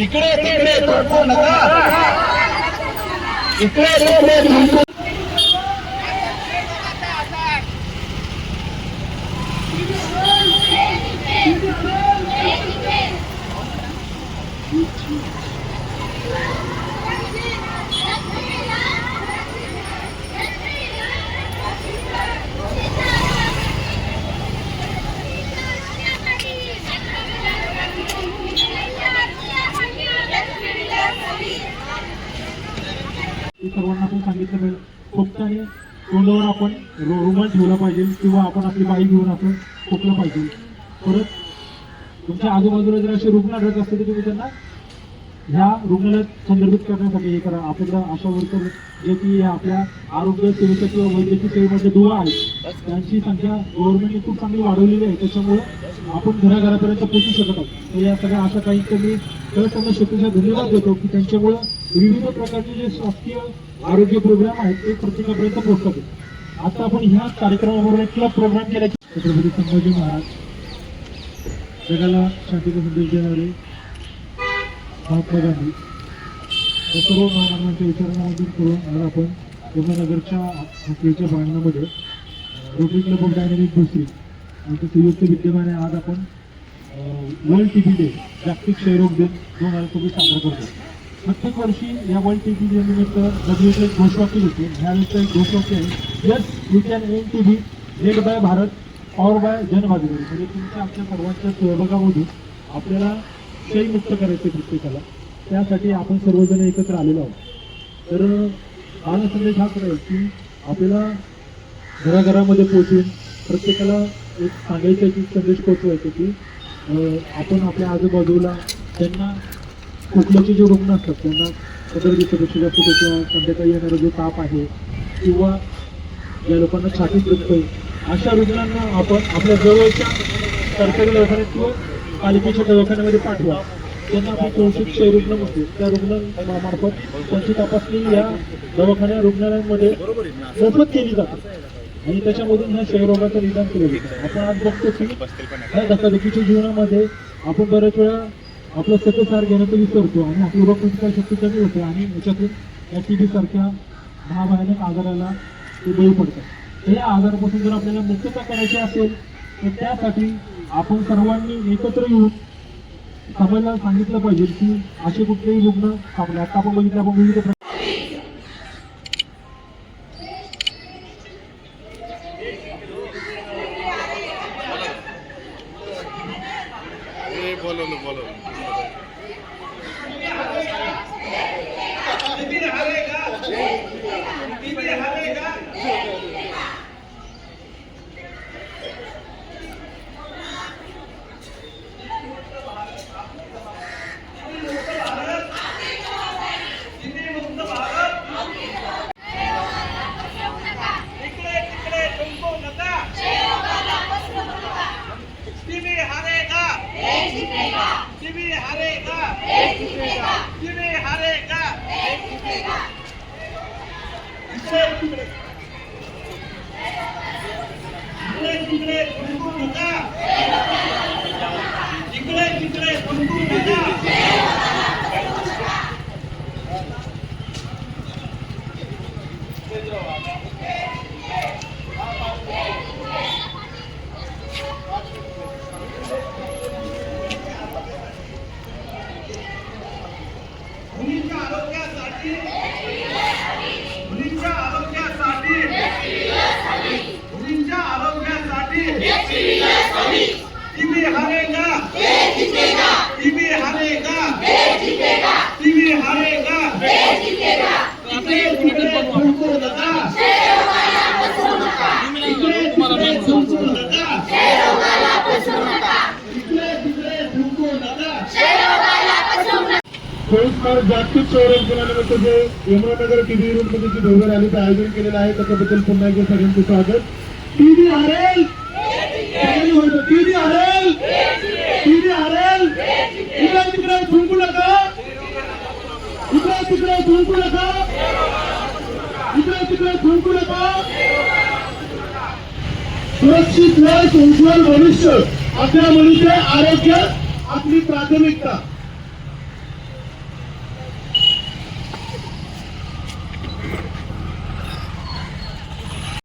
इकडे तिकडे तोडू नका, इकडे तिकडे सर्वांना आपण सांगितलं पाहिजे फक्त आणि तोंडावर आपण रुमाल ठेवला पाहिजे किंवा आपण आपली बाई घेऊन आपण खोकलं पाहिजे. परत तुमच्या आजूबाजूला जर असे रुग्ण आढळत असतील तर तुम्ही त्यांना ह्या रुग्णालयात संदर्भित करण्यासाठी हे करा. आपल्याला अशा वर्कर जे की आपल्या आरोग्य सेवेच्या किंवा वैद्यकीय सेवेमध्ये दुवा आहेत त्यांची संख्या गव्हर्नमेंटने खूप चांगली वाढवलेली आहे. त्याच्यामुळे आपण घराघरापर्यंत पोहोचू शकत आहोत. तर या सगळ्या अशा काही मी त्यांना शक्यता धन्यवाद देतो की त्यांच्यामुळे विविध प्रकारचे जे शासकीय आरोग्य प्रोग्राम आहेत ते प्रत्येकापर्यंत पोहोचतात. आता आपण ह्या कार्यक्रमाबरोबर एक क्लब प्रोग्राम केला की छत्रपती संभाजी महाराज जगाला शांतीचा संदेश देणारे महात्मा गांधी या सर्व महामानवांच्या विचारांमधून करून आज आपण यमुनानगरच्या हॉस्टेलच्या प्रांगणामध्ये Rotary Club of Dynamic Bhosari यांच्या संयुक्त विद्यमाने आज आपण वर्ल्ड टीबी डे जागतिक क्षयरोग दिन 2024 साजरा करतो. प्रत्येक वर्षी या वर्ल्ड टीबी डे निमित्त WHO एक घोषवाक्य देते. ह्यावेळेचं एक घोषवाक्य आहे yes we can end TB led by Bharat powered by जनभागीदारी. म्हणजे तुमच्या आमच्या सर्वांच्या सहभागामधून आपल्याला क्षयमुक्त करायचे प्रत्येकाला. त्यासाठी आपण सर्वजण एकत्र आलेलो आहोत. तर माझा संदेश हाच राहील की आपल्याला घराघरामध्ये पोहोचून प्रत्येकाला एक सांगायचं की संदेश पोहोचवायचे की आपण आपल्या आजूबाजूला त्यांना खोकल्याचे जे रुग्ण असतात त्यांना सदर दिवसापेक्षा जास्त त्याच्या संध्याकाळी येणारा जो ताप आहे किंवा ज्या लोकांना छातीत दुखतंय अशा रुग्णांना आपण आपल्या जवळच्या सरकारी दवाखान्यात किंवा पालिकेच्या दवाखान्यामध्ये पाठवा. त्यांना आपण संशयित क्षयरुग्ण म्हणतो त्या रुग्णांमार्फत त्यांची तपासणी या दवाखान्या रुग्णालयांमध्ये मोफत केली जाते आणि त्याच्यामधून ह्या क्षयरोगाचं निदान केलं जातं. आपण आज बघतो की ह्या धकाधकीच्या जीवनामध्ये आपण बऱ्याच वेळा आपलं सतसार घेणं तर विसरतो आणि आपली रोगप्रतिकार शक्ती कमी होते आणि याच्यातून या टीबी सारख्या महाभयानक आजाराला ते बळी पडतात. तर या आजारापासून जर आपल्याला मुक्तता करायची असेल तर त्यासाठी आपण सर्वांनी एकत्र येऊन समाजाला सांगितलं पाहिजे की असे कुठलेही रुग्ण आपल्या आता आपण बघितलं आपण विविध तर जागतिक संरक्षण दिनानिमित्त जे यमुनानगर टीव्ही रूम मध्ये जी भव्य रॅलीचं आयोजन केलेलं आहे त्याच्याबद्दल पुन्हा एकदा सगळ्यांचं स्वागत. टीव्ही हरेल, टीव्ही हरेल, टीव्ही हरेल. इकडे तिकडे थुंकू नका, इकडे तिकडे थुंकू नका, इकडे तिकडे थुंकू नका. सुरक्षित वय, उज्ज्वल भविष्य, आपल्या मुलीचे आरोग्य आपली प्राथमिकता.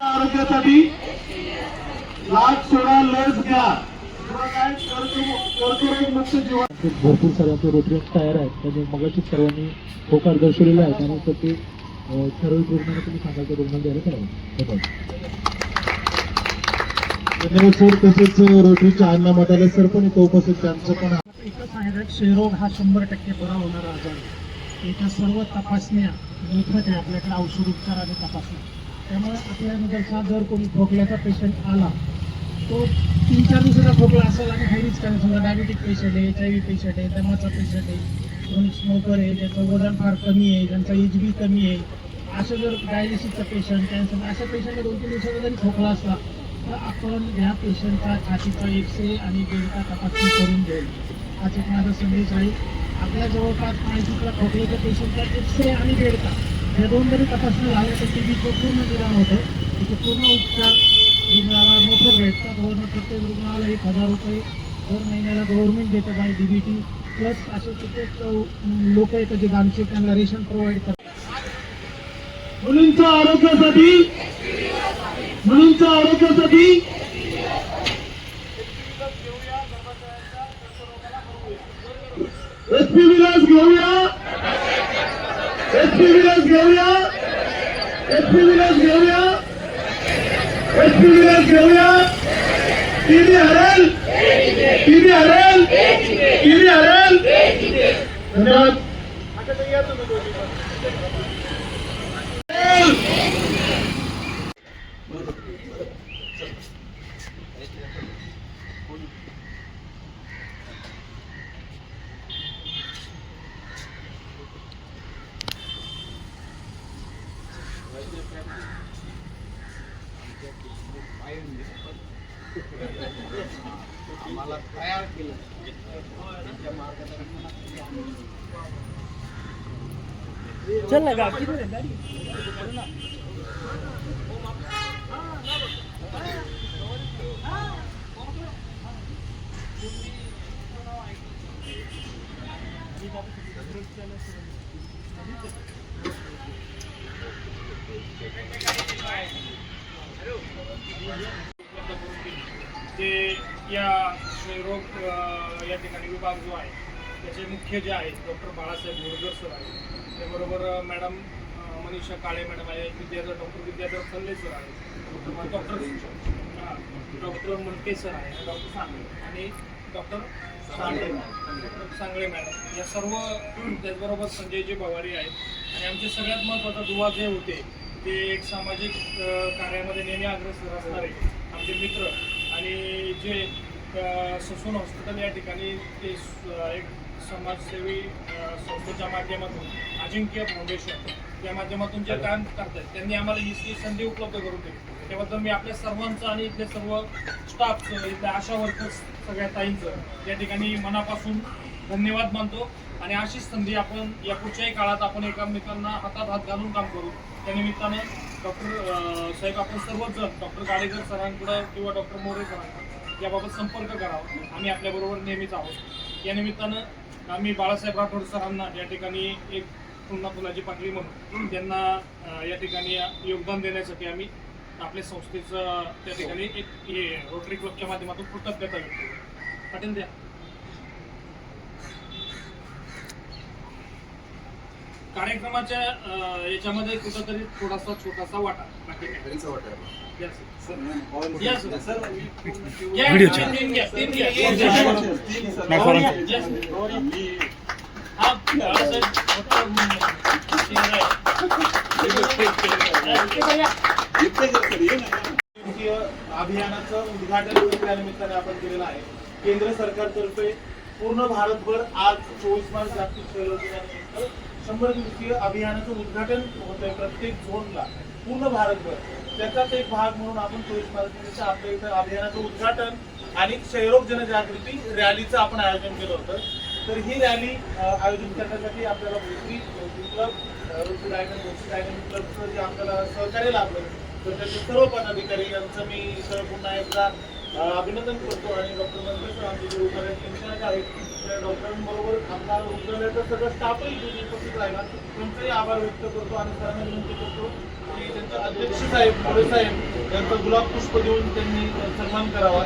आरोग्यासाठी लाट सोडा, लस घ्या. काय कर्करोग मुक्त जीवन. भरपूर सर्वांचे रोटरी तयार आहेत त्यांनी मगाशी सर्वांनी होकार दर्शवलेला आहे त्यानंतर ते ठराविक रुग्णांना तुम्ही सांगायचं रुग्ण द्यायला करावं. धन्यवाद सर. तसेच रोटरीच्या अण्णा मटाले सर पण इथं उपस्थित, त्यांचं पण एकच सांगितलं, क्षयरोग हा 100% बरा होणारा आजार आहे. याच्या सर्व तपासण्या मोफत आहे आपल्याकडे, औषध उपचार आणि तपासण्या. त्यामुळे आपल्यानंतरचा जर कोणी खोकल्याचा पेशंट आला, तो 3-4 दिवसाचा खोकला असेल आणि हाय रिस्क आहे, समजा डायबिटिक पेशंट आहे, HIV पेशंट आहे, दमाचा पेशंट आहे, कोणी स्मोकर आहे, ज्याचं वजन फार कमी आहे, ज्यांचा HB कमी आहे, असं जर डायलिसिसचा पेशंट, कॅन्सर, अशा पेशंटला 2-3 दिवसाचा जरी खोकला असला तर आपण ह्या पेशंटचा छातीचा एक्सरे आणि डेल्टा तपासणी करून देईल. हाच एक माझा संदेश आहे. आपल्या जवळपास माहितीतला खोकल्याच्या पेशंटचा एक्सरे आणि डेल्टा या 2 जरी तपासणी झाल्या तर TBचं पूर्ण निदान होतं. त्याचे पूर्ण उपचार रुग्णाला मोफत भेटतात. प्रत्येक रुग्णाला 1000 रुपये दर महिन्याला गव्हर्नमेंट देतं बाय DBT. प्लस असे कित्येक लोक येतात जे दानशे, त्यांना रेशन प्रोव्हाइड करतात. मुलींच्या आरोग्यासाठी, मुलींच्या आरोग्यासाठी SP विलास घेऊया, SP विलास घेऊया, SP विलास घेऊया, SP विलास घेऊया. टीव्ही हरेल, टीव्ही हरेल, टीव्ही हरेल. धन्यवाद. चल ना गा, किती वेळ गाडी? ते या क्षयरोग या ठिकाणी विभाग जो आहे त्याचे मुख्य जे आहेत डॉक्टर बाळासाहेब बोरगर सर आहेत, त्याबरोबर मॅडम मनीषा काळे मॅडम आहे, डॉक्टर विद्याधर खल्ले सर आहे, डॉक्टर मनके सर आहे, डॉक्टर सांगळे आणि डॉक्टर सांगळे मॅडम, या सर्व, त्याचबरोबर संजयजी भवारी आहेत. आणि आमचे सगळ्यात महत्त्वाचा दुवा जे होते ते एक सामाजिक कार्यामध्ये नेहमी अग्रेसर असणारे आमचे मित्र आणि जे ससून हॉस्पिटल या ठिकाणी ते एक समाजसेवी संस्थेच्या माध्यमातून अजिंक्य फाउंडेशन या माध्यमातून जे काम करतात त्यांनी आम्हाला ही संधी उपलब्ध करून दिली. त्याबद्दल मी आपल्या सर्वांचं आणि इथले सर्व स्टाफचं, इथल्या आशा वर्कर्स सगळ्या ताईंचं या ठिकाणी मनापासून धन्यवाद मानतो. आणि अशीच संधी आपण या पुढच्याही काळात आपण एकमेकांना हातात हात घालून काम करू. त्यानिमित्तानं डॉक्टर साहेब आपण सर्वच जण डॉक्टर गाडेकर सरांकडं किंवा डॉक्टर मोरे सरांकडं याबाबत संपर्क करावा. आम्ही आपल्याबरोबर नेहमीच आहोत. या निमित्तानं आम्ही बाळासाहेब राठोड सरांना या ठिकाणी एक पुन्हा फुलाची पाकळी म्हणून त्यांना या ठिकाणी योगदान देण्यासाठी आम्ही आपल्या संस्थेचं त्या ठिकाणी एक हे रोटरी क्लबच्या माध्यमातून कृतज्ञता व्यक्त करतो. पाटील द्या. कार्यक्रमाच्या याच्यामध्ये कुठंतरी थोडासा छोटासा वाटा, बाकी काय अभियानाचं उद्घाटन त्यानिमित्ताने आपण केलेलं आहे. केंद्र सरकारतर्फे पूर्ण भारतभर आज 24 मार्च जागतिक क्षयरोग दिनानिमित्त 100 दिवसीय अभियानाचं उद्घाटन होतंय प्रत्येक झोनला पूर्ण भारतभर. त्याचाच एक भाग म्हणून आपण 24 मार्च निमित्त आपल्या इथं अभियानाचं उद्घाटन आणि क्षयरोग जनजागृती रॅलीचं आपण आयोजन केलं होतं. तर ही रॅली आयोजित करण्यासाठी आपल्याला रोटरी क्लब, रोटरी डायनामिक क्लबचं जे आपल्याला सहकार्य लाभलं तर त्याचे सर्व पदाधिकारी यांचं मी सर पुन्हा एकदा अभिनंदन करतो. आणि डॉक्टर मंगेश आमचे जे रुग्णालयाचे इन्चार्ज आहेत त्या डॉक्टरांबरोबर आपला रुग्णालयाचा सगळं स्टाफही तिथे उपस्थित राहिला त्यांचाही आभार व्यक्त करतो आणि सरांना विनंती करतो की त्यांचे अध्यक्ष साहेब मोरे साहेब यांचा गुलाब पुष्प देऊन त्यांनी सन्मान करावा.